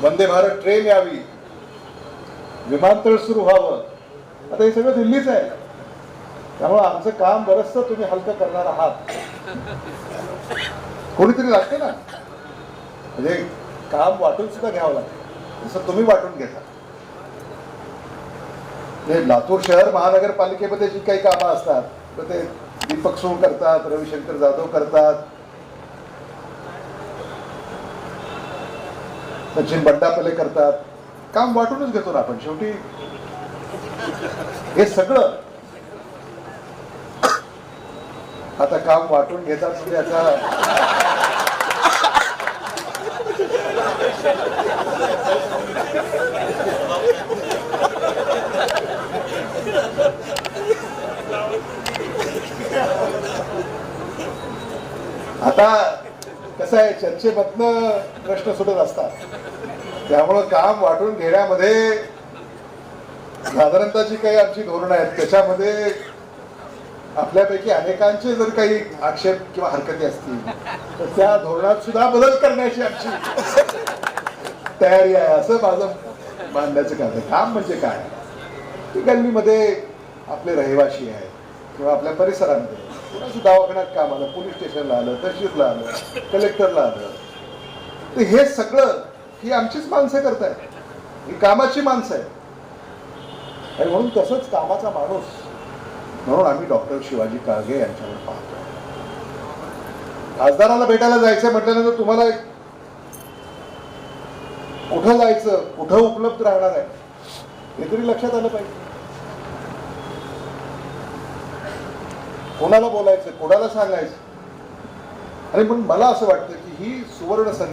Vande Bharat train यावी, विमानतळ सुरू व्हावं. आता हे सगळं दिल्लीच आहे. त्यामुळे आमचं काम बरंचसं तुम्ही हलकं करणार आहात. कोणीतरी लागतं ना, म्हणजे काम वाटून सुद्धा घ्यावं लागतं, जसं तुम्ही वाटून घेता. लातूर शहर महानगरपालिकेमध्ये जी काही कामं असतात तर ते दीपक सोळ करतात, रविशंकर जाधव करतात, सचिन बंडापले करतात. काम वाटूनच घेतो ना आपण शेवटी. हे सगळं आता काम वाटून घेतात म्हणजे याचा आता कसं आहे, चर्चेमधनं प्रश्न सुटत असतात. त्यामुळं काम वाटून घेण्यामध्ये साधारणतः जी काही आमची धोरणं आहेत त्याच्यामध्ये आपल्यापैकी अनेकांचे जर काही आक्षेप किंवा हरकती असतील तर त्या धोरणात सुद्धा बदल करण्याची आमची तयारी आहे, असं माझं मानण्याचं काम आहे. काम म्हणजे काय, की गल्लीमध्ये आपले रहिवाशी आहेत किंवा आपल्या परिसरामध्ये कुणाचं दवाखान्यात काम आलं, पोलीस स्टेशनला आलं, तहसीलला आलं, कलेक्टरला आलं, तर हे सगळं ही आमचीच माणसं करतायत. ही कामाची माणसं आहेत. आणि म्हणून तसंच कामाचा माणूस म्हणून आम्ही डॉक्टर शिवाजी काळगे यांच्यावर पाहतो. खासदाराला भेटायला जायचं म्हटल्यानंतर तुम्हाला कुठं जायचं, कुठं उपलब्ध राहणार आहे हे तरी लक्षात आलं पाहिजे. कोणाला बोलायचं, कोणाला सांगायचं. आणि पण मला असं वाटतं की ही सुवर्ण संधी